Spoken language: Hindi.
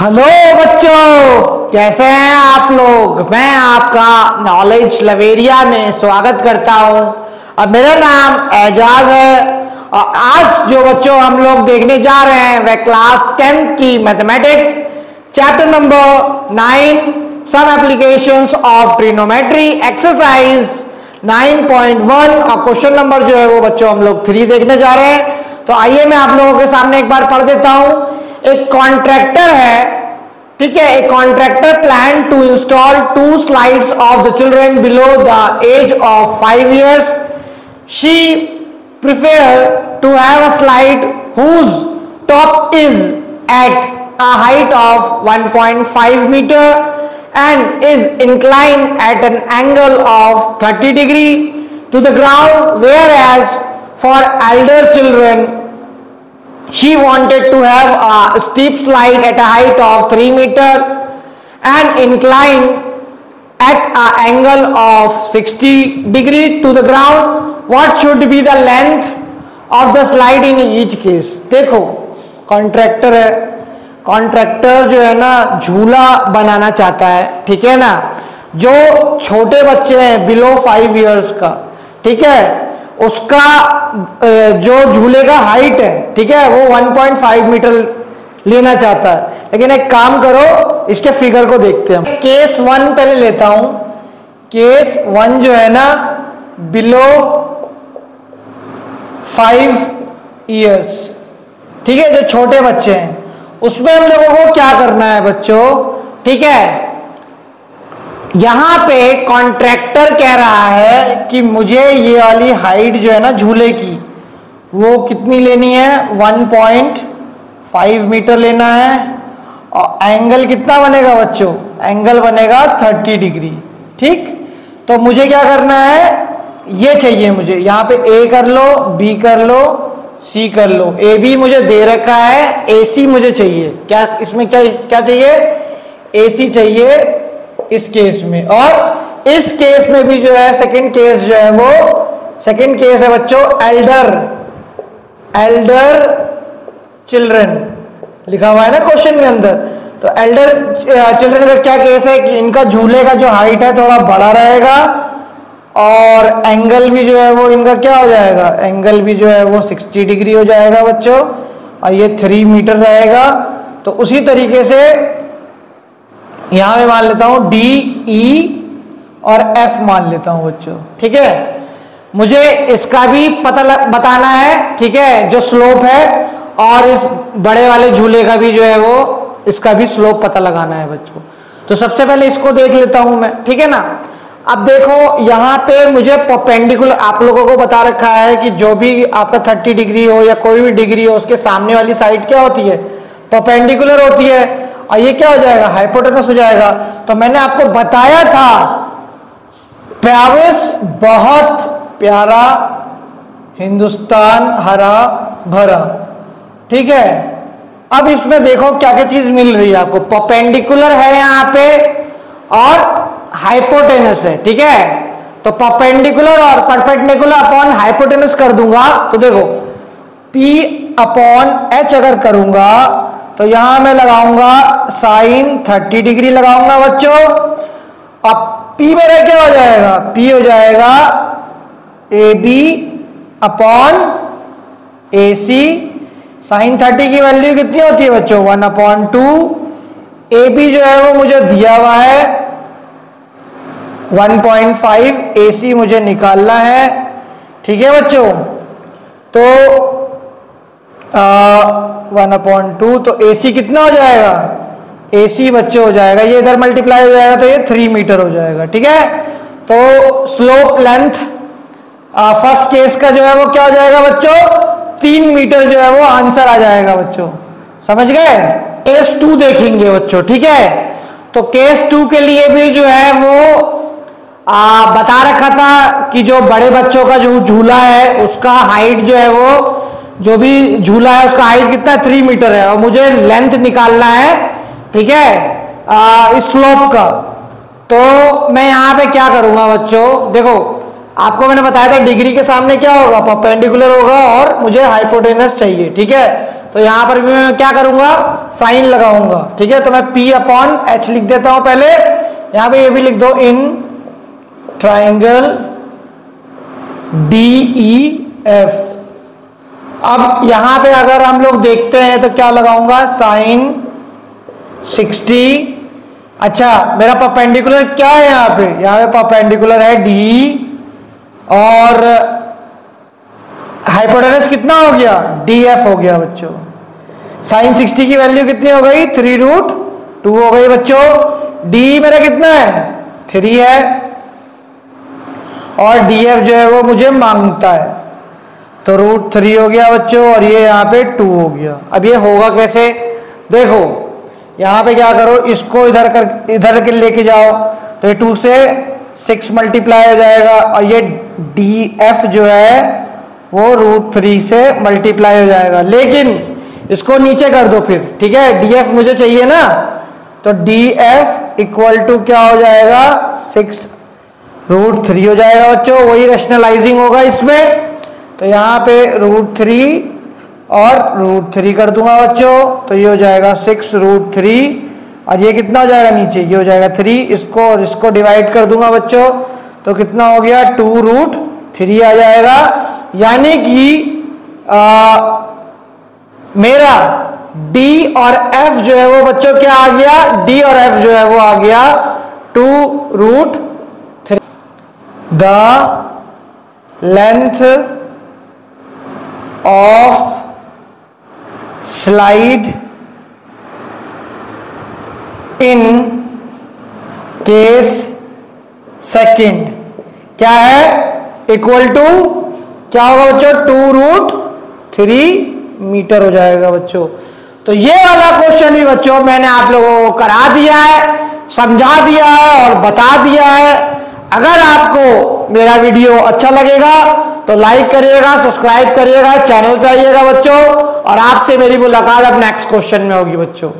हेलो बच्चों, कैसे हैं आप लोग। मैं आपका नॉलेज लवेरिया में स्वागत करता हूं और मेरा नाम एजाज है। और आज जो बच्चों हम लोग देखने जा रहे हैं वह क्लास 10 की mathematics chapter number 9 some applications of trigonometry exercise 9.1 और क्वेश्चन नंबर जो है वो बच्चों हम लोग 3 देखने जा रहे हैं। तो आइए मैं आप लोगों के सामने एक बार पढ़ देता हूं। एक कॉन्ट्रैक्टर है, ठीक है, एक contractor plan to install 2 slides of the children below the age of 5 years. She prefer to have a slide whose top is at a height of 1.5 meter and is inclined at an angle of 30 degree to the ground, whereas for elder children she wanted to have a steep slide at a height of 3 meter and inclined at an angle of 60 degree to the ground. What should be the length of the slide in each case? देखो कॉन्ट्रैक्टर है, कॉन्ट्रैक्टर जो है ना झूला बनाना चाहता है, ठीक है ना। जो छोटे बच्चे हैं बिलो 5 years का, ठीक है, उसका जो झूले का हाइट है, ठीक है, वो 1.5 मीटर लेना चाहता है। लेकिन एक काम करो, इसके फिगर को देखते हैं। केस 1 पहले लेता हूं। केस 1 जो है ना बिलो 5 years, ठीक है, जो छोटे बच्चे हैं, उसमें हम लोगों को क्या करना है बच्चों, ठीक है। यहां पे कॉन्ट्रैक्टर कह रहा है कि मुझे ये वाली हाइट जो है ना झूले की वो कितनी लेनी है, 1.5 मीटर लेना है। और एंगल कितना बनेगा बच्चों, एंगल बनेगा 30 डिग्री, ठीक। तो मुझे क्या करना है, ये चाहिए मुझे। यहां पे ए कर लो, बी कर लो, सी कर लो। ए बी मुझे दे रखा है, ए सी मुझे चाहिए। क्या इसमें क्या क्या चाहिए, ए सी चाहिए इस केस में। और इस केस में भी जो है सेकंड केस जो है वो सेकंड केस है बच्चों एल्डर चिल्ड्रन, लिखा हुआ है ना क्वेश्चन के अंदर। तो एल्डर चिल्ड्रन का क्या केस है कि इनका झूले का जो हाइट है थोड़ा बड़ा रहेगा और एंगल भी जो है वो इनका क्या हो जाएगा, एंगल भी जो है वो 60 डिग्री हो जाएगा बच्चों। और ये 3 मीटर रहेगा। तो उसी तरीके से यहां मैं मान लेता हूं डी, ई और एफ मान लेता हूं बच्चों, ठीक है। मुझे इसका भी पता बताना है, ठीक है, जो स्लोप है, और इस बड़े वाले झूले का भी जो है वो इसका भी स्लोप पता लगाना है बच्चों। तो सबसे पहले इसको देख लेता हूं मैं, ठीक है ना। अब देखो यहां पे मुझे परपेंडिकुलर आप लोगों को बता रखा है कि जो भी आपका 30 डिग्री हो या कोई भी डिग्री हो, उसके सामने वाली साइड क्या होती है, परपेंडिकुलर होती है। और ये क्या हो जाएगा, हाइपोटेनस हो जाएगा। तो मैंने आपको बताया था पेरिस बहुत प्यारा, हिंदुस्तान हरा भरा, ठीक है। अब इसमें देखो क्या क्या चीज मिल रही है आपको, परपेंडिकुलर है यहां पे और हाइपोटेनस है, ठीक है। तो परपेंडिकुलर और परपेंडिकुलर अपॉन हाइपोटेनस कर दूंगा तो देखो P अपॉन H अगर करूंगा तो यहां मैं लगाऊंगा साइन 30 डिग्री लगाऊंगा बच्चों। अब P मेरा क्या हो जाएगा, P हो जाएगा AB अपॉन AC। साइन 30 की वैल्यू कितनी होती है बच्चों, 1/2। AB जो है वो मुझे दिया हुआ है 1.5, AC मुझे निकालना है, ठीक है बच्चों। तो 1/2, तो AC कितना हो जाएगा, AC बच्चे हो जाएगा, ये इधर मल्टीप्लाई हो जाएगा तो ये 3 मीटर हो जाएगा, ठीक है। तो स्लोप लेंथ फर्स्ट केस का जो है वो क्या हो जाएगा बच्चों, 3 मीटर जो है वो आंसर आ जाएगा बच्चों, समझ गए। केस 2 देखेंगे बच्चों, ठीक है। तो केस 2 के लिए भी जो है वो बता रखा था कि जो बड़े बच्चों का जो झूला है उसका हाइट जो है वो, जो भी झूला है उसका हाइट कितना, 3 मीटर है और मुझे लेंथ निकालना है, ठीक है, इस स्लोप का। तो मैं यहां पे क्या करूंगा बच्चों, देखो आपको मैंने बताया था डिग्री के सामने क्या होगा, परपेंडिकुलर होगा और मुझे हाइपोटेनस चाहिए, ठीक है। तो यहां पर भी मैं क्या करूंगा, साइन लगाऊंगा। ठीक है, तो मैं P अपॉन H लिख देता हूं पहले, यहां पे ये भी लिख दो, इन ट्राइंगल DEF। अब यहां पे अगर हम लोग देखते हैं तो क्या लगाऊंगा, साइन 60। अच्छा, मेरा परपेंडिकुलर क्या है यहां पे परपेंडिकुलर है D, और हाइपोटेनस कितना हो गया, DF हो गया बच्चों। साइन 60 की वैल्यू कितनी हो गई, 3√2 हो गई बच्चों। D मेरा कितना है, 3 है, और DF जो है वो मुझे मांगता है, तो √3 हो गया बच्चों, और ये यहाँ पे 2 हो गया। अब ये होगा कैसे, देखो यहाँ पे क्या करो, इसको इधर के लेके जाओ, तो ये 2 से 6 मल्टीप्लाई हो जाएगा, और ये DF जो है वो √3 से मल्टीप्लाई हो जाएगा। लेकिन इसको नीचे कर दो फिर, ठीक है, DF मुझे चाहिए ना, तो DF इक्वल टू क्या हो जाएगा, 6√3 हो जाएगा बच्चों। वही रैशनलाइजिंग होगा इसमें, तो यहाँ पे √3 और √3 कर दूंगा बच्चों, तो ये हो जाएगा 6√3, और ये कितना हो जाएगा नीचे, ये हो जाएगा 3, इसको और इसको डिवाइड कर दूंगा बच्चों, तो कितना हो गया, 2√3 आ जाएगा। यानी कि मेरा D और F जो है वो बच्चों क्या आ गया, D और F जो है वो आ गया 2√3। The length of slide in case second क्या है, इक्वल टू क्या होगा बच्चों, 2√3 मीटर हो जाएगा बच्चों। तो ये वाला क्वेश्चन भी बच्चों मैंने आप लोगों को करा दिया है, समझा दिया है और बता दिया है। अगर आपको मेरा वीडियो अच्छा लगेगा तो लाइक करिएगा, सब्सक्राइब करिएगा, चैनल पे आइएगा बच्चों, और आपसे मेरी मुलाकात अब नेक्स्ट क्वेश्चन में होगी बच्चों।